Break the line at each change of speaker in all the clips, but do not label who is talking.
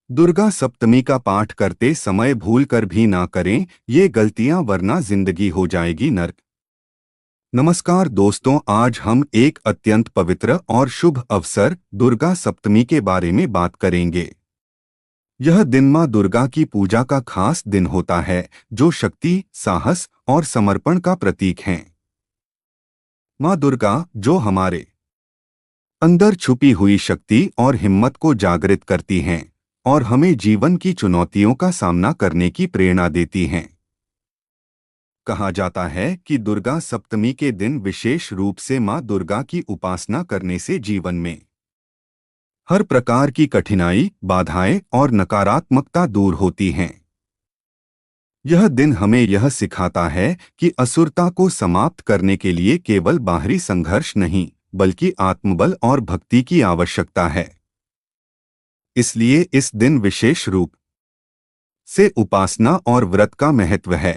दुर्गा सप्तमी का पाठ करते समय भूल कर भी ना करें ये गलतियां, वरना जिंदगी हो जाएगी नर्क। नमस्कार दोस्तों, आज हम एक अत्यंत पवित्र और शुभ अवसर दुर्गा सप्तमी के बारे में बात करेंगे। यह दिन मां दुर्गा की पूजा का खास दिन होता है, जो शक्ति, साहस और समर्पण का प्रतीक हैं। मां दुर्गा, जो हमारे अंदर छुपी हुई शक्ति और हिम्मत को जागृत करती हैं और हमें जीवन की चुनौतियों का सामना करने की प्रेरणा देती हैं। कहा जाता है कि दुर्गा सप्तमी के दिन विशेष रूप से मां दुर्गा की उपासना करने से जीवन में हर प्रकार की कठिनाई, बाधाएं और नकारात्मकता दूर होती हैं। यह दिन हमें यह सिखाता है कि असुरता को समाप्त करने के लिए केवल बाहरी संघर्ष नहीं, बल्कि आत्मबल और भक्ति की आवश्यकता है। इसलिए इस दिन विशेष रूप से उपासना और व्रत का महत्व है।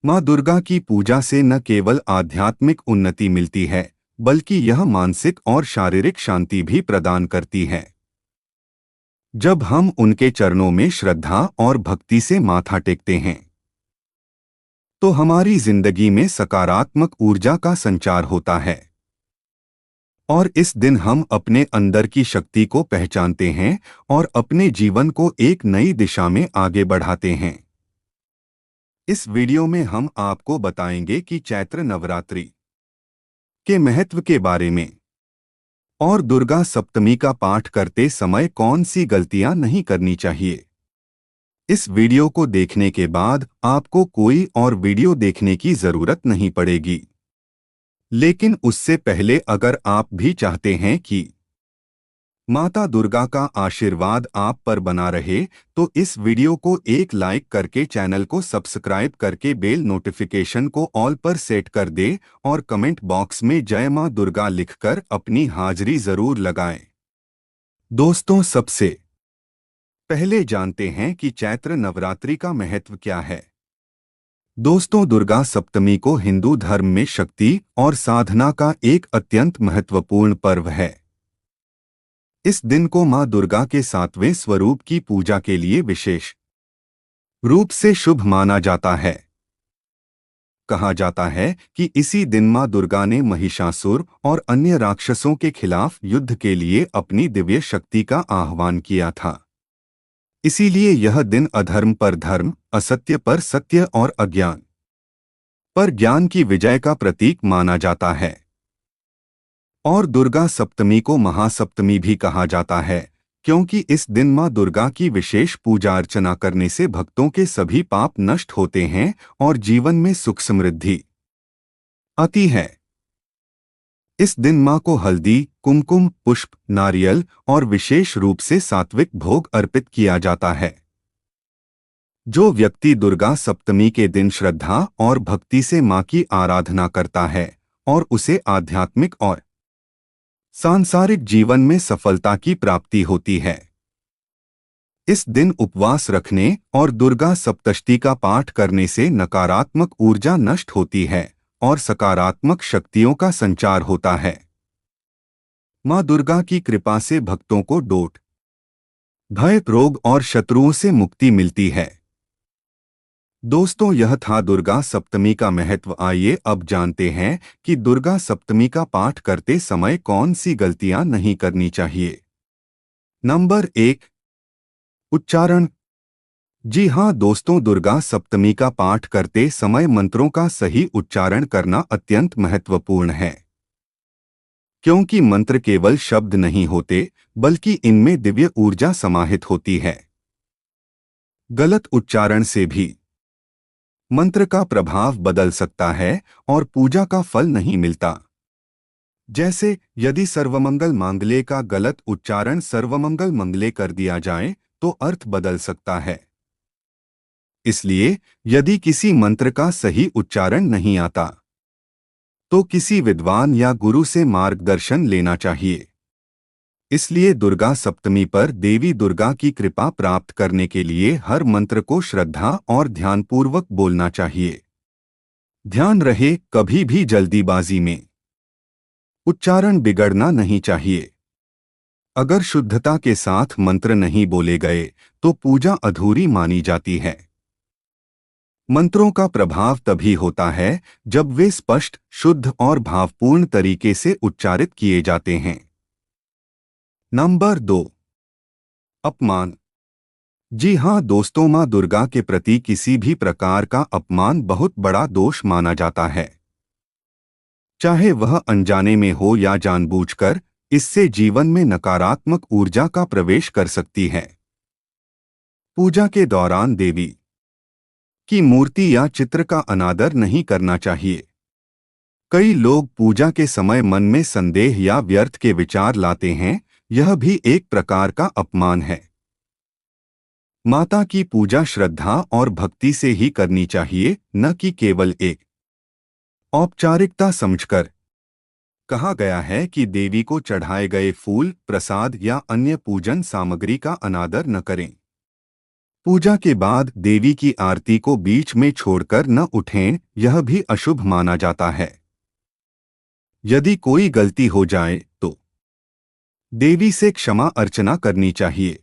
मां दुर्गा की पूजा से न केवल आध्यात्मिक उन्नति मिलती है, बल्कि यह मानसिक और शारीरिक शांति भी प्रदान करती है। जब हम उनके चरणों में श्रद्धा और भक्ति से माथा टेकते हैं, तो हमारी जिंदगी में सकारात्मक ऊर्जा का संचार होता है और इस दिन हम अपने अंदर की शक्ति को पहचानते हैं और अपने जीवन को एक नई दिशा में आगे बढ़ाते हैं। इस वीडियो में हम आपको बताएंगे कि चैत्र नवरात्रि के महत्व के बारे में और दुर्गा सप्तमी का पाठ करते समय कौन सी गलतियां नहीं करनी चाहिए। इस वीडियो को देखने के बाद आपको कोई और वीडियो देखने की जरूरत नहीं पड़ेगी। लेकिन उससे पहले अगर आप भी चाहते हैं कि माता दुर्गा का आशीर्वाद आप पर बना रहे, तो इस वीडियो को एक लाइक करके चैनल को सब्सक्राइब करके बेल नोटिफिकेशन को ऑल पर सेट कर दे और कमेंट बॉक्स में जय मां दुर्गा लिखकर अपनी हाजिरी जरूर लगाएं। दोस्तों, सबसे पहले जानते हैं कि चैत्र नवरात्रि का महत्व क्या है। दोस्तों, दुर्गा सप्तमी को हिंदू धर्म में शक्ति और साधना का एक अत्यंत महत्वपूर्ण पर्व है। इस दिन को मां दुर्गा के 7वें स्वरूप की पूजा के लिए विशेष रूप से शुभ माना जाता है। कहा जाता है कि इसी दिन मां दुर्गा ने महिषासुर और अन्य राक्षसों के खिलाफ युद्ध के लिए अपनी दिव्य शक्ति का आह्वान किया था। इसीलिए यह दिन अधर्म पर धर्म, असत्य पर सत्य और अज्ञान पर ज्ञान की विजय का प्रतीक माना जाता है। और दुर्गा सप्तमी को महासप्तमी भी कहा जाता है, क्योंकि इस दिन मां दुर्गा की विशेष पूजा अर्चना करने से भक्तों के सभी पाप नष्ट होते हैं और जीवन में सुख समृद्धि आती है। इस दिन मां को हल्दी, कुमकुम, पुष्प, नारियल और विशेष रूप से सात्विक भोग अर्पित किया जाता है। जो व्यक्ति दुर्गा सप्तमी के दिन श्रद्धा और भक्ति से मां की आराधना करता है और उसे आध्यात्मिक और सांसारिक जीवन में सफलता की प्राप्ति होती है। इस दिन उपवास रखने और दुर्गा सप्तशती का पाठ करने से नकारात्मक ऊर्जा नष्ट होती है और सकारात्मक शक्तियों का संचार होता है। मां दुर्गा की कृपा से भक्तों को डोट, भय, रोग और शत्रुओं से मुक्ति मिलती है। दोस्तों, यह था दुर्गा सप्तमी का महत्व। आइए अब जानते हैं कि दुर्गा सप्तमी का पाठ करते समय कौन सी गलतियां नहीं करनी चाहिए। नंबर 1, उच्चारण। जी हाँ दोस्तों, दुर्गा सप्तमी का पाठ करते समय मंत्रों का सही उच्चारण करना अत्यंत महत्वपूर्ण है, क्योंकि मंत्र केवल शब्द नहीं होते, बल्कि इनमें दिव्य ऊर्जा समाहित होती है। गलत उच्चारण से भी मंत्र का प्रभाव बदल सकता है और पूजा का फल नहीं मिलता। जैसे यदि सर्वमंगल मांगल्ये का गलत उच्चारण सर्वमंगल मंगले कर दिया जाए तो अर्थ बदल सकता है। इसलिए यदि किसी मंत्र का सही उच्चारण नहीं आता, तो किसी विद्वान या गुरु से मार्गदर्शन लेना चाहिए। इसलिए दुर्गा सप्तमी पर देवी दुर्गा की कृपा प्राप्त करने के लिए हर मंत्र को श्रद्धा और ध्यानपूर्वक बोलना चाहिए। ध्यान रहे, कभी भी जल्दीबाजी में उच्चारण बिगड़ना नहीं चाहिए। अगर शुद्धता के साथ मंत्र नहीं बोले गए तो पूजा अधूरी मानी जाती है। मंत्रों का प्रभाव तभी होता है जब वे स्पष्ट, शुद्ध और भावपूर्ण तरीके से उच्चारित किए जाते हैं। नंबर 2, अपमान। जी हाँ दोस्तों, माँ दुर्गा के प्रति किसी भी प्रकार का अपमान बहुत बड़ा दोष माना जाता है। चाहे वह अनजाने में हो या जानबूझकर, इससे जीवन में नकारात्मक ऊर्जा का प्रवेश कर सकती है। पूजा के दौरान देवी की मूर्ति या चित्र का अनादर नहीं करना चाहिए। कई लोग पूजा के समय मन में संदेह या व्यर्थ के विचार लाते हैं, यह भी एक प्रकार का अपमान है। माता की पूजा श्रद्धा और भक्ति से ही करनी चाहिए, न कि केवल एक औपचारिकता समझकर। कहा गया है कि देवी को चढ़ाए गए फूल, प्रसाद या अन्य पूजन सामग्री का अनादर न करें। पूजा के बाद देवी की आरती को बीच में छोड़कर न उठें, यह भी अशुभ माना जाता है। यदि कोई गलती हो जाए तो देवी से क्षमा अर्चना करनी चाहिए।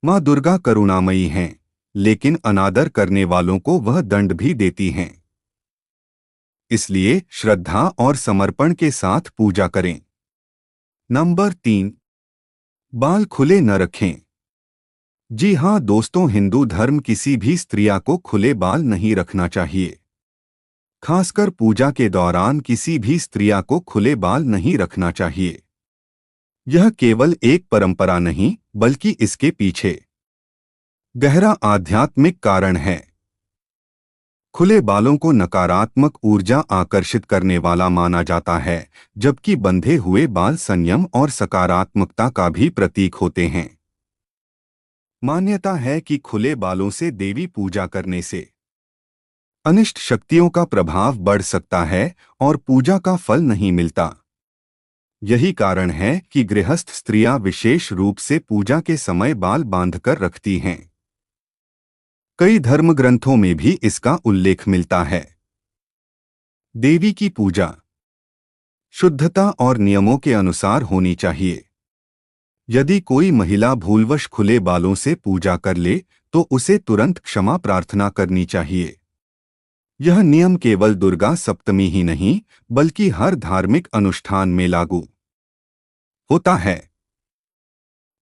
माँ दुर्गा करुणामयी हैं, लेकिन अनादर करने वालों को वह दंड भी देती हैं। इसलिए श्रद्धा और समर्पण के साथ पूजा करें। नंबर 3, बाल खुले न रखें। जी हाँ दोस्तों, हिंदू धर्म किसी भी स्त्रिया को खुले बाल नहीं रखना चाहिए। खासकर पूजा के दौरान किसी भी स्त्रिया को खुले बाल नहीं रखना चाहिए। यह केवल एक परंपरा नहीं, बल्कि इसके पीछे गहरा आध्यात्मिक कारण है। खुले बालों को नकारात्मक ऊर्जा आकर्षित करने वाला माना जाता है, जबकि बंधे हुए बाल संयम और सकारात्मकता का भी प्रतीक होते हैं। मान्यता है कि खुले बालों से देवी पूजा करने से अनिष्ट शक्तियों का प्रभाव बढ़ सकता है और पूजा का फल नहीं मिलता। यही कारण है कि गृहस्थ स्त्रियां विशेष रूप से पूजा के समय बाल बांधकर रखती हैं। कई धर्मग्रंथों में भी इसका उल्लेख मिलता है। देवी की पूजा शुद्धता और नियमों के अनुसार होनी चाहिए। यदि कोई महिला भूलवश खुले बालों से पूजा कर ले तो उसे तुरंत क्षमा प्रार्थना करनी चाहिए। यह नियम केवल दुर्गा सप्तमी ही नहीं, बल्कि हर धार्मिक अनुष्ठान में लागू होता है।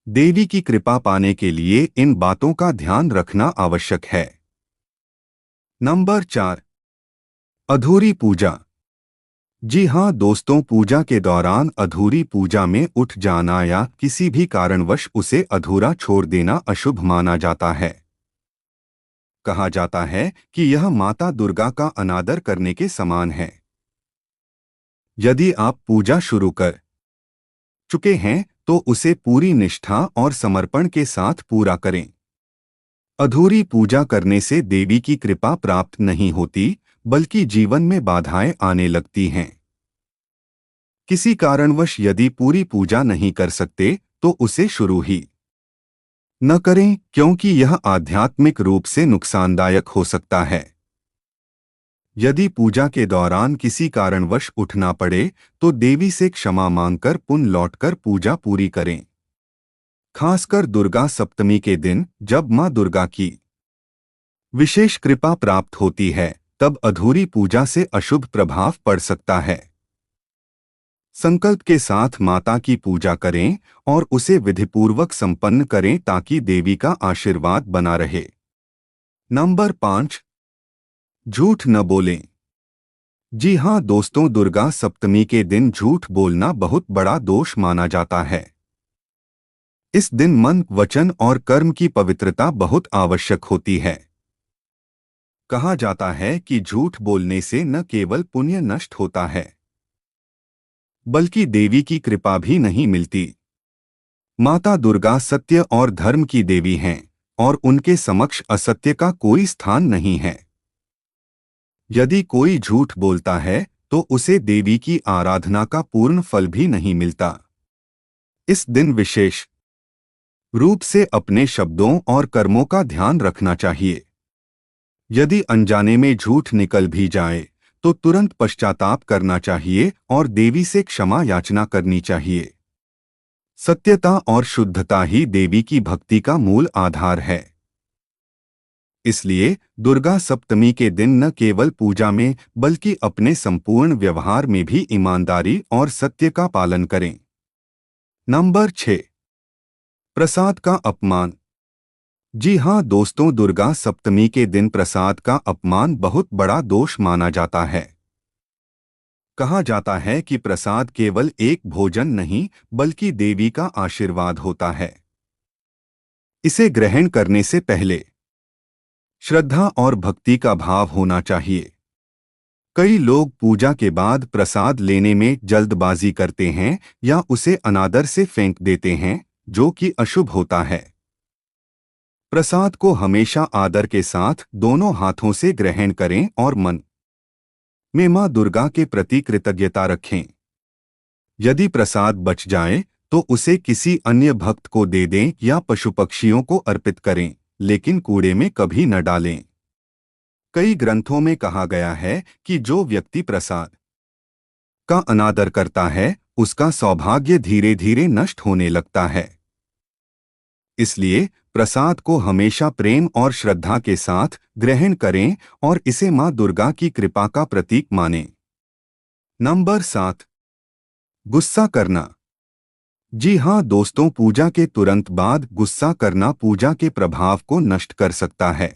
देवी की कृपा पाने के लिए इन बातों का ध्यान रखना आवश्यक है। नंबर 4, अधूरी पूजा। जी हाँ दोस्तों, पूजा के दौरान अधूरी पूजा में उठ जाना या किसी भी कारणवश उसे अधूरा छोड़ देना अशुभ माना जाता है। कहा जाता है कि यह माता दुर्गा का अनादर करने के समान है। यदि आप पूजा शुरू कर चुके हैं तो उसे पूरी निष्ठा और समर्पण के साथ पूरा करें। अधूरी पूजा करने से देवी की कृपा प्राप्त नहीं होती, बल्कि जीवन में बाधाएं आने लगती हैं। किसी कारणवश यदि पूरी पूजा नहीं कर सकते तो उसे शुरू ही न करें, क्योंकि यह आध्यात्मिक रूप से नुकसानदायक हो सकता है। यदि पूजा के दौरान किसी कारणवश उठना पड़े तो देवी से क्षमा मांगकर पुनः लौटकर पूजा पूरी करें। खासकर दुर्गा सप्तमी के दिन, जब मां दुर्गा की विशेष कृपा प्राप्त होती है, तब अधूरी पूजा से अशुभ प्रभाव पड़ सकता है। संकल्प के साथ माता की पूजा करें और उसे विधिपूर्वक संपन्न करें ताकि देवी का आशीर्वाद बना रहे। नंबर 5, झूठ न बोलें। जी हाँ दोस्तों, दुर्गा सप्तमी के दिन झूठ बोलना बहुत बड़ा दोष माना जाता है। इस दिन मन, वचन और कर्म की पवित्रता बहुत आवश्यक होती है। कहा जाता है कि झूठ बोलने से न केवल पुण्य नष्ट होता है, बल्कि देवी की कृपा भी नहीं मिलती। माता दुर्गा सत्य और धर्म की देवी हैं और उनके समक्ष असत्य का कोई स्थान नहीं है। यदि कोई झूठ बोलता है तो उसे देवी की आराधना का पूर्ण फल भी नहीं मिलता। इस दिन विशेष रूप से अपने शब्दों और कर्मों का ध्यान रखना चाहिए। यदि अनजाने में झूठ निकल भी जाए तो तुरंत पश्चाताप करना चाहिए और देवी से क्षमा याचना करनी चाहिए। सत्यता और शुद्धता ही देवी की भक्ति का मूल आधार है। इसलिए दुर्गा सप्तमी के दिन न केवल पूजा में बल्कि अपने संपूर्ण व्यवहार में भी ईमानदारी और सत्य का पालन करें। नंबर 6। प्रसाद का अपमान। जी हाँ दोस्तों, दुर्गा सप्तमी के दिन प्रसाद का अपमान बहुत बड़ा दोष माना जाता है। कहा जाता है कि प्रसाद केवल एक भोजन नहीं बल्कि देवी का आशीर्वाद होता है। इसे ग्रहण करने से पहले श्रद्धा और भक्ति का भाव होना चाहिए। कई लोग पूजा के बाद प्रसाद लेने में जल्दबाजी करते हैं या उसे अनादर से फेंक देते हैं, जो कि अशुभ होता है। प्रसाद को हमेशा आदर के साथ दोनों हाथों से ग्रहण करें और मन में मां दुर्गा के प्रति कृतज्ञता रखें। यदि प्रसाद बच जाए तो उसे किसी अन्य भक्त को दे दें या पशु पक्षियों को अर्पित करें, लेकिन कूड़े में कभी न डालें। कई ग्रंथों में कहा गया है कि जो व्यक्ति प्रसाद का अनादर करता है उसका सौभाग्य धीरे धीरे नष्ट होने लगता है। इसलिए प्रसाद को हमेशा प्रेम और श्रद्धा के साथ ग्रहण करें और इसे मां दुर्गा की कृपा का प्रतीक मानें। नंबर 7। गुस्सा करना। जी हाँ दोस्तों, पूजा के तुरंत बाद गुस्सा करना पूजा के प्रभाव को नष्ट कर सकता है।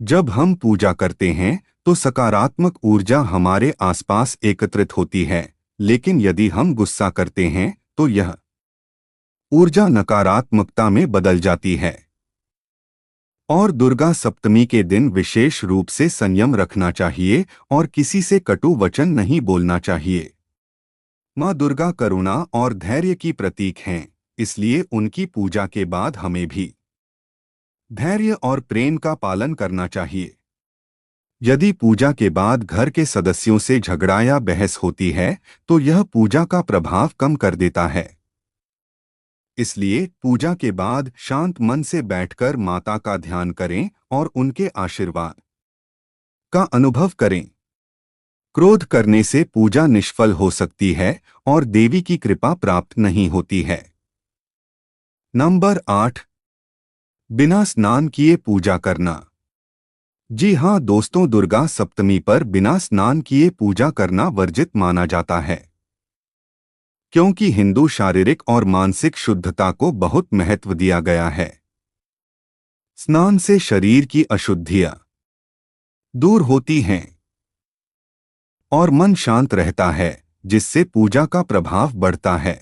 जब हम पूजा करते हैं तो सकारात्मक ऊर्जा हमारे आसपास एकत्रित होती है, लेकिन यदि हम गुस्सा करते हैं तो यह ऊर्जा नकारात्मकता में बदल जाती है। और दुर्गा सप्तमी के दिन विशेष रूप से संयम रखना चाहिए और किसी से कटु वचन नहीं बोलना चाहिए। मां दुर्गा करुणा और धैर्य की प्रतीक हैं, इसलिए उनकी पूजा के बाद हमें भी धैर्य और प्रेम का पालन करना चाहिए। यदि पूजा के बाद घर के सदस्यों से झगड़ा या बहस होती है तो यह पूजा का प्रभाव कम कर देता है। इसलिए पूजा के बाद शांत मन से बैठकर माता का ध्यान करें और उनके आशीर्वाद का अनुभव करें। क्रोध करने से पूजा निष्फल हो सकती है और देवी की कृपा प्राप्त नहीं होती है। नंबर 8। बिना स्नान किए पूजा करना। जी हाँ दोस्तों, दुर्गा सप्तमी पर बिना स्नान किए पूजा करना वर्जित माना जाता है, क्योंकि हिंदू शारीरिक और मानसिक शुद्धता को बहुत महत्व दिया गया है। स्नान से शरीर की अशुद्धियां दूर होती हैं और मन शांत रहता है, जिससे पूजा का प्रभाव बढ़ता है।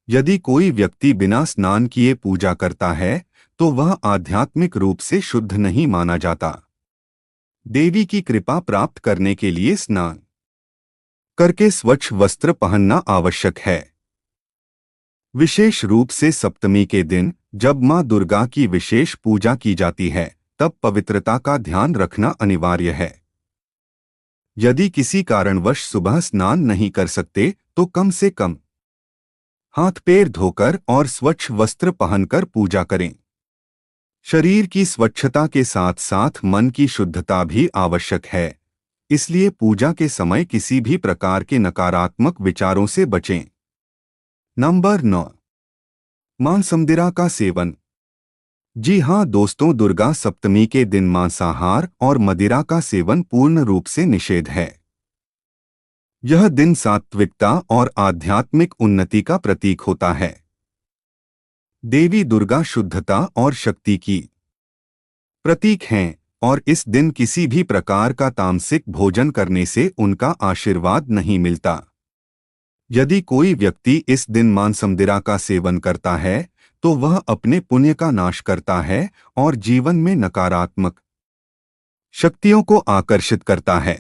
यदि कोई व्यक्ति बिना स्नान किए पूजा करता है तो वह आध्यात्मिक रूप से शुद्ध नहीं माना जाता। देवी की कृपा प्राप्त करने के लिए स्नान करके स्वच्छ वस्त्र पहनना आवश्यक है। विशेष रूप से सप्तमी के दिन जब मां दुर्गा की विशेष पूजा की जाती है तब पवित्रता का ध्यान रखना अनिवार्य है। यदि किसी कारणवश सुबह स्नान नहीं कर सकते तो कम से कम हाथ पैर धोकर और स्वच्छ वस्त्र पहनकर पूजा करें। शरीर की स्वच्छता के साथ साथ मन की शुद्धता भी आवश्यक है, इसलिए पूजा के समय किसी भी प्रकार के नकारात्मक विचारों से बचें। नंबर 9। मांसमदिरा का सेवन। जी हाँ दोस्तों, दुर्गा सप्तमी के दिन मांसाहार और मदिरा का सेवन पूर्ण रूप से निषेध है। यह दिन सात्विकता और आध्यात्मिक उन्नति का प्रतीक होता है। देवी दुर्गा शुद्धता और शक्ति की प्रतीक हैं और इस दिन किसी भी प्रकार का तामसिक भोजन करने से उनका आशीर्वाद नहीं मिलता। यदि कोई व्यक्ति इस दिन मांसमदिरा का सेवन करता है तो वह अपने पुण्य का नाश करता है और जीवन में नकारात्मक शक्तियों को आकर्षित करता है।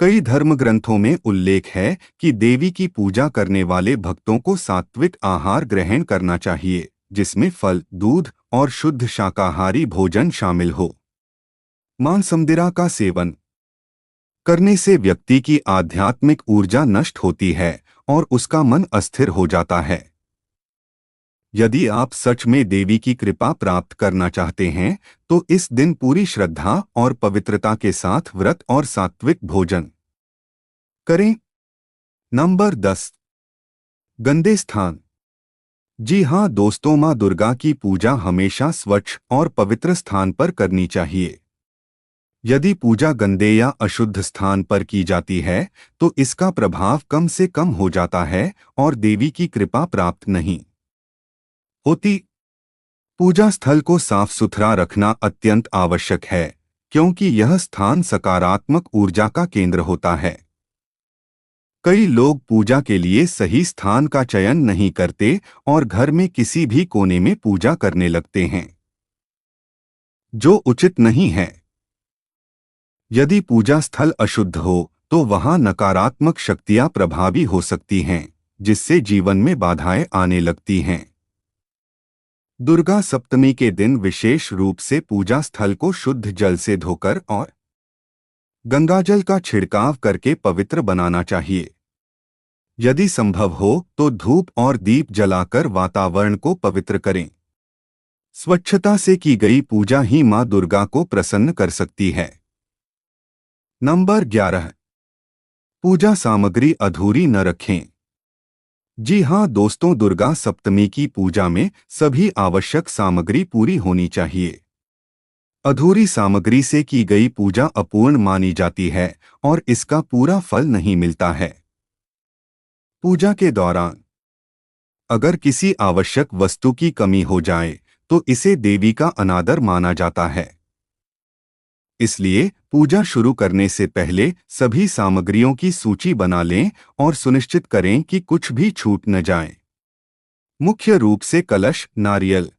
कई धर्म ग्रंथों में उल्लेख है कि देवी की पूजा करने वाले भक्तों को सात्विक आहार ग्रहण करना चाहिए, जिसमें फल, दूध और शुद्ध शाकाहारी भोजन शामिल हो। मांसमदिरा का सेवन करने से व्यक्ति की आध्यात्मिक ऊर्जा नष्ट होती है और उसका मन अस्थिर हो जाता है। यदि आप सच में देवी की कृपा प्राप्त करना चाहते हैं तो इस दिन पूरी श्रद्धा और पवित्रता के साथ व्रत और सात्विक भोजन करें। नंबर 10। गंदे स्थान। जी हाँ दोस्तों, माँ दुर्गा की पूजा हमेशा स्वच्छ और पवित्र स्थान पर करनी चाहिए। यदि पूजा गंदे या अशुद्ध स्थान पर की जाती है तो इसका प्रभाव कम से कम हो जाता है और देवी की कृपा प्राप्त नहीं होती। पूजा स्थल को साफ सुथरा रखना अत्यंत आवश्यक है, क्योंकि यह स्थान सकारात्मक ऊर्जा का केंद्र होता है। कई लोग पूजा के लिए सही स्थान का चयन नहीं करते और घर में किसी भी कोने में पूजा करने लगते हैं, जो उचित नहीं है। यदि पूजा स्थल अशुद्ध हो तो वहां नकारात्मक शक्तियां प्रभावी हो सकती हैं, जिससे जीवन में बाधाएं आने लगती हैं। दुर्गा सप्तमी के दिन विशेष रूप से पूजा स्थल को शुद्ध जल से धोकर और गंगाजल का छिड़काव करके पवित्र बनाना चाहिए। यदि संभव हो तो धूप और दीप जलाकर वातावरण को पवित्र करें। स्वच्छता से की गई पूजा ही मां दुर्गा को प्रसन्न कर सकती है। नंबर 11। पूजा सामग्री अधूरी न रखें। जी हाँ दोस्तों, दुर्गा सप्तमी की पूजा में सभी आवश्यक सामग्री पूरी होनी चाहिए। अधूरी सामग्री से की गई पूजा अपूर्ण मानी जाती है और इसका पूरा फल नहीं मिलता है। पूजा के दौरान अगर किसी आवश्यक वस्तु की कमी हो जाए तो इसे देवी का अनादर माना जाता है। इसलिए पूजा शुरू करने से पहले सभी सामग्रियों की सूची बना लें और सुनिश्चित करें कि कुछ भी छूट न जाए। मुख्य रूप से कलश, नारियल,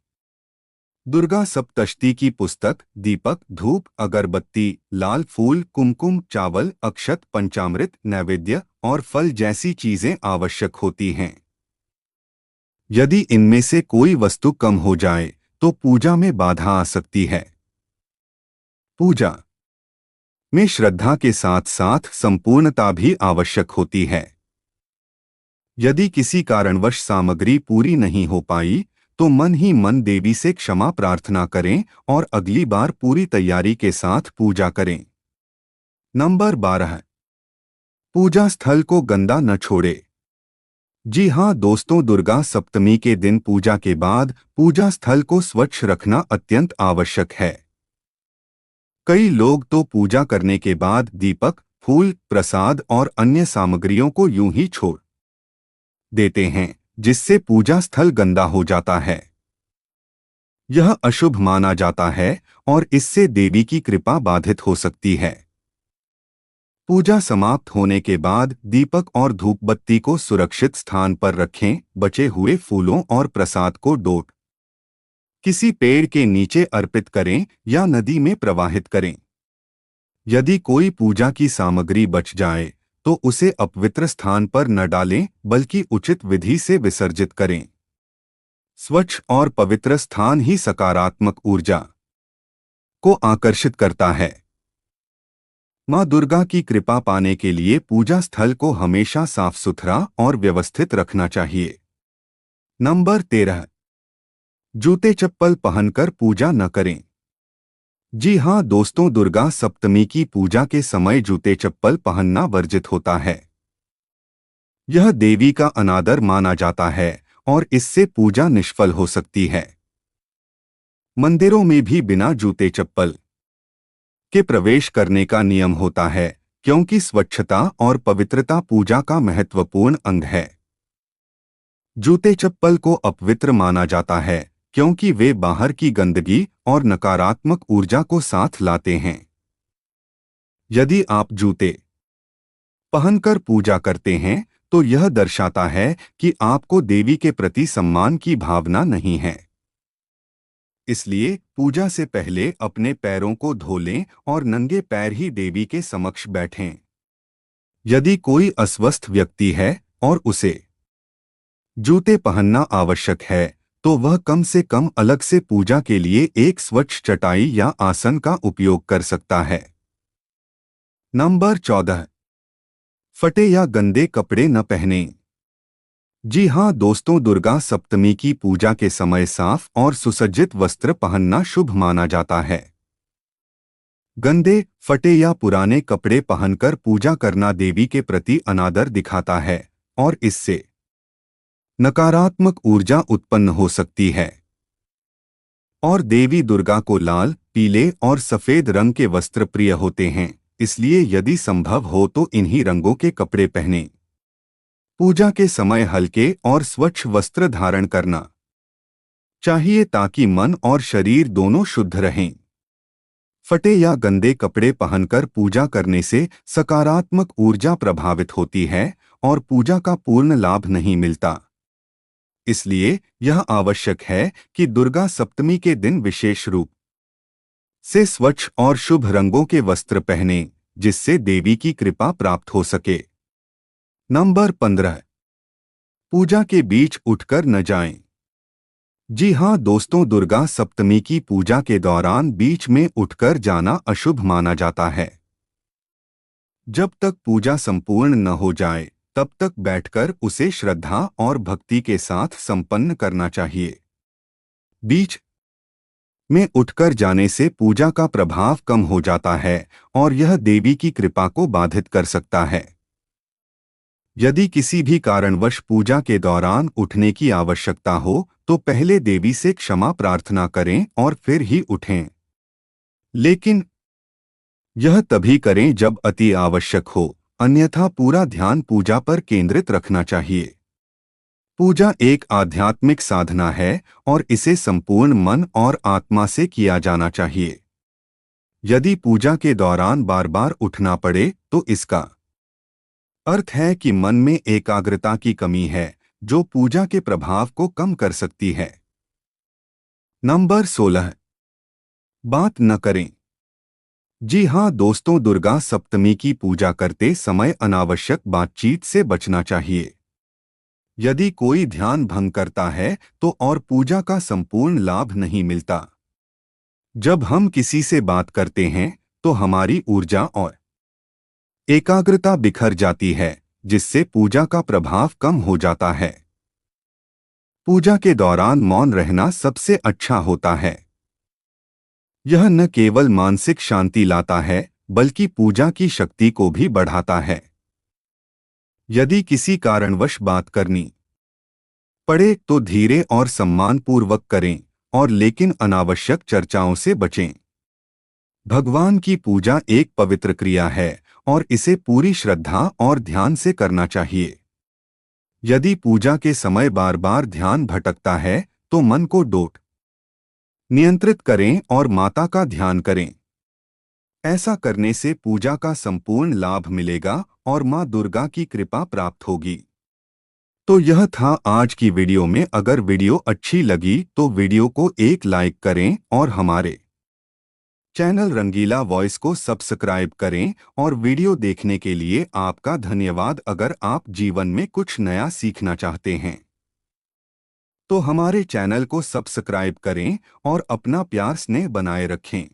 दुर्गा सप्तशती की पुस्तक, दीपक, धूप, अगरबत्ती, लाल फूल, कुमकुम, चावल, अक्षत, पंचामृत, नैवेद्य और फल जैसी चीजें आवश्यक होती हैं। यदि इनमें से कोई वस्तु कम हो जाए तो पूजा में बाधा आ सकती है। पूजा में श्रद्धा के साथ साथ संपूर्णता भी आवश्यक होती है। यदि किसी कारणवश सामग्री पूरी नहीं हो पाई तो मन ही मन देवी से क्षमा प्रार्थना करें और अगली बार पूरी तैयारी के साथ पूजा करें। नंबर 12। पूजा स्थल को गंदा न छोड़े। जी हाँ दोस्तों, दुर्गा सप्तमी के दिन पूजा के बाद पूजा स्थल को स्वच्छ रखना अत्यंत आवश्यक है। कई लोग तो पूजा करने के बाद दीपक, फूल, प्रसाद और अन्य सामग्रियों को यूं ही छोड़ देते हैं, जिससे पूजा स्थल गंदा हो जाता है। यह अशुभ माना जाता है और इससे देवी की कृपा बाधित हो सकती है। पूजा समाप्त होने के बाद दीपक और धूपबत्ती को सुरक्षित स्थान पर रखें। बचे हुए फूलों और प्रसाद को डोट किसी पेड़ के नीचे अर्पित करें या नदी में प्रवाहित करें। यदि कोई पूजा की सामग्री बच जाए तो उसे अपवित्र स्थान पर न डालें, बल्कि उचित विधि से विसर्जित करें। स्वच्छ और पवित्र स्थान ही सकारात्मक ऊर्जा को आकर्षित करता है। मां दुर्गा की कृपा पाने के लिए पूजा स्थल को हमेशा साफ सुथरा और व्यवस्थित रखना चाहिए। नंबर 13। जूते चप्पल पहनकर पूजा न करें। जी हाँ दोस्तों, दुर्गा सप्तमी की पूजा के समय जूते चप्पल पहनना वर्जित होता है। यह देवी का अनादर माना जाता है और इससे पूजा निष्फल हो सकती है। मंदिरों में भी बिना जूते चप्पल के प्रवेश करने का नियम होता है, क्योंकि स्वच्छता और पवित्रता पूजा का महत्वपूर्ण अंग है। जूते चप्पल को अपवित्र माना जाता है क्योंकि वे बाहर की गंदगी और नकारात्मक ऊर्जा को साथ लाते हैं। यदि आप जूते पहनकर पूजा करते हैं तो यह दर्शाता है कि आपको देवी के प्रति सम्मान की भावना नहीं है। इसलिए पूजा से पहले अपने पैरों को धो लें और नंगे पैर ही देवी के समक्ष बैठें। यदि कोई अस्वस्थ व्यक्ति है और उसे जूते पहनना आवश्यक है तो वह कम से कम अलग से पूजा के लिए एक स्वच्छ चटाई या आसन का उपयोग कर सकता है। नंबर 14। फटे या गंदे कपड़े न पहनें। जी हाँ दोस्तों, दुर्गा सप्तमी की पूजा के समय साफ और सुसज्जित वस्त्र पहनना शुभ माना जाता है। गंदे, फटे या पुराने कपड़े पहनकर पूजा करना देवी के प्रति अनादर दिखाता है और इससे नकारात्मक ऊर्जा उत्पन्न हो सकती है। और देवी दुर्गा को लाल, पीले और सफेद रंग के वस्त्र प्रिय होते हैं, इसलिए यदि संभव हो तो इन्हीं रंगों के कपड़े पहनें। पूजा के समय हल्के और स्वच्छ वस्त्र धारण करना चाहिए ताकि मन और शरीर दोनों शुद्ध रहें। फटे या गंदे कपड़े पहनकर पूजा करने से सकारात्मक ऊर्जा प्रभावित होती है और पूजा का पूर्ण लाभ नहीं मिलता। इसलिए यह आवश्यक है कि दुर्गा सप्तमी के दिन विशेष रूप से स्वच्छ और शुभ रंगों के वस्त्र पहनें, जिससे देवी की कृपा प्राप्त हो सके। नंबर 15। पूजा के बीच उठकर न जाएं। जी हाँ दोस्तों, दुर्गा सप्तमी की पूजा के दौरान बीच में उठकर जाना अशुभ माना जाता है। जब तक पूजा संपूर्ण न हो जाए तब तक बैठकर उसे श्रद्धा और भक्ति के साथ संपन्न करना चाहिए। बीच में उठकर जाने से पूजा का प्रभाव कम हो जाता है और यह देवी की कृपा को बाधित कर सकता है। यदि किसी भी कारणवश पूजा के दौरान उठने की आवश्यकता हो तो पहले देवी से क्षमा प्रार्थना करें और फिर ही उठें। लेकिन यह तभी करें जब अति आवश्यक हो, अन्यथा पूरा ध्यान पूजा पर केंद्रित रखना चाहिए। पूजा एक आध्यात्मिक साधना है और इसे संपूर्ण मन और आत्मा से किया जाना चाहिए। यदि पूजा के दौरान बार बार उठना पड़े तो इसका अर्थ है कि मन में एकाग्रता की कमी है, जो पूजा के प्रभाव को कम कर सकती है। नंबर 16। बात न करें। जी हाँ दोस्तों, दुर्गा सप्तमी की पूजा करते समय अनावश्यक बातचीत से बचना चाहिए। यदि कोई ध्यान भंग करता है तो और पूजा का संपूर्ण लाभ नहीं मिलता। जब हम किसी से बात करते हैं तो हमारी ऊर्जा और एकाग्रता बिखर जाती है, जिससे पूजा का प्रभाव कम हो जाता है। पूजा के दौरान मौन रहना सबसे अच्छा होता है। यह न केवल मानसिक शांति लाता है बल्कि पूजा की शक्ति को भी बढ़ाता है। यदि किसी कारणवश बात करनी पड़े तो धीरे और सम्मानपूर्वक करें और लेकिन अनावश्यक चर्चाओं से बचें। भगवान की पूजा एक पवित्र क्रिया है और इसे पूरी श्रद्धा और ध्यान से करना चाहिए। यदि पूजा के समय बार बार ध्यान भटकता है तो मन को नियंत्रित करें और माता का ध्यान करें। ऐसा करने से पूजा का संपूर्ण लाभ मिलेगा और मां दुर्गा की कृपा प्राप्त होगी। तो यह था आज की वीडियो में। अगर वीडियो अच्छी लगी तो वीडियो को एक लाइक करें और हमारे चैनल रंगीला वॉइस को सब्सक्राइब करें। और वीडियो देखने के लिए आपका धन्यवाद। अगर आप जीवन में कुछ नया सीखना चाहते हैं तो हमारे चैनल को सब्सक्राइब करें और अपना प्यार स्नेह बनाए रखें।